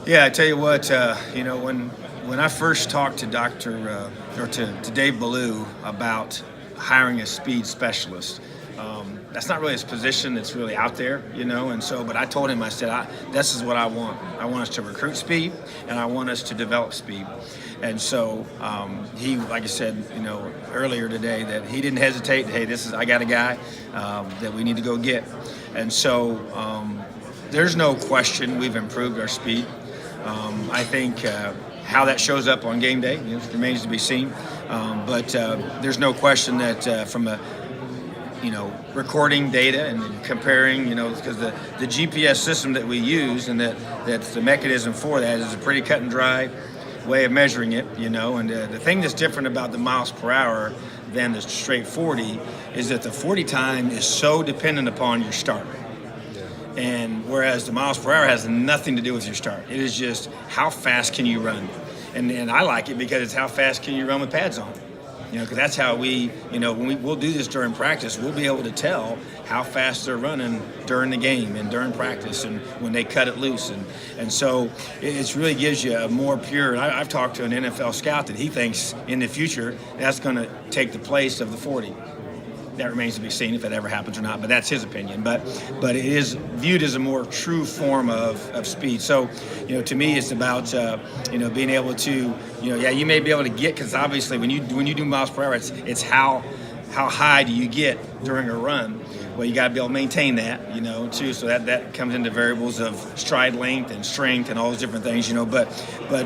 Yeah, I tell you what, when I first talked to to Dave Ballou about hiring a speed specialist, that's not really his position. It's really out there, but I told him, I said, this is what I want. I want us to recruit speed, and I want us to develop speed. And so he, like I said, earlier today, that he didn't hesitate. Hey, I got a guy that we need to go get. And so there's no question we've improved our speed. I think how that shows up on game day remains to be seen. But there's no question that from a recording data and comparing, because the GPS system that we use and that's the mechanism for that is a pretty cut and dry way of measuring it, and the thing that's different about the miles per hour than the straight 40 is that the 40 time is so dependent upon your start. And whereas the miles per hour has nothing to do with your start. It is just how fast can you run. And I like it because it's how fast can you run with pads on. Because that's how we'll do this during practice, we'll be able to tell how fast they're running during the game and during practice and when they cut it loose. And so it really gives you a more pure, I've talked to an NFL scout that he thinks in the future that's going to take the place of the 40. That remains to be seen if it ever happens or not, but that's his opinion. But it is viewed as a more true form of speed. So, to me, it's about being able to, you may be able to get, because obviously when you do miles per hour, it's how high do you get during a run. Well, you got to be able to maintain that, too. So that comes into variables of stride length and strength and all those different things, But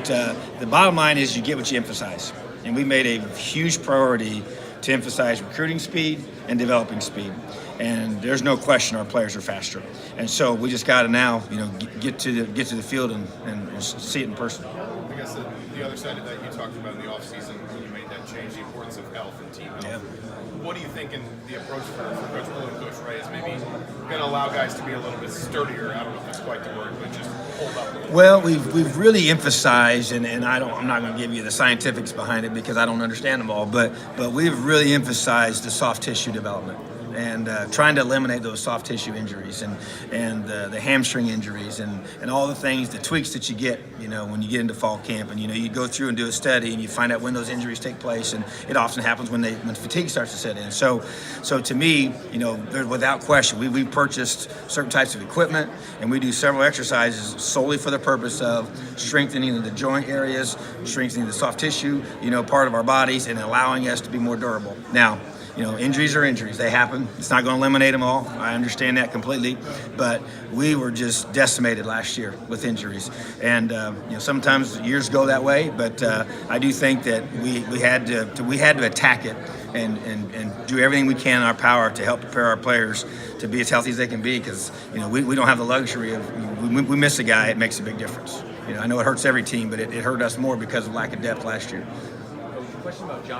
the bottom line is you get what you emphasize, and we made a huge priority to emphasize recruiting speed and developing speed. And there's no question our players are faster. And so we just got to now, get to the field and see it in person. I guess the other side of that you talked about in the offseason when you made that change, the importance of health and team health. Yeah. What do you think in the approach for Coach Ballou and Coach Rhea is maybe going to allow guys to be a little bit sturdier? I don't know if that's quite the word, but just hold up a little. Well, we've really emphasized, and I'm not going to give you the scientifics behind it because I don't understand them all, but we've really emphasized the soft tissue development and trying to eliminate those soft tissue injuries and the hamstring injuries and all the things, the tweaks that you get, when you get into fall camp, and you go through and do a study and you find out when those injuries take place, and it often happens when fatigue starts to set in. So to me, there's without question, we've purchased certain types of equipment, and we do several exercises solely for the purpose of strengthening the joint areas, strengthening the soft tissue, part of our bodies, and allowing us to be more durable. Now, injuries are injuries. They happen. It's not going to eliminate them all. I understand that completely. But we were just decimated last year with injuries. And, sometimes years go that way. But I do think that we had to attack it and do everything we can in our power to help prepare our players to be as healthy as they can be, because, we don't have the luxury of, we miss a guy, it makes a big difference. I know it hurts every team, but it hurt us more because of lack of depth last year. Question about John.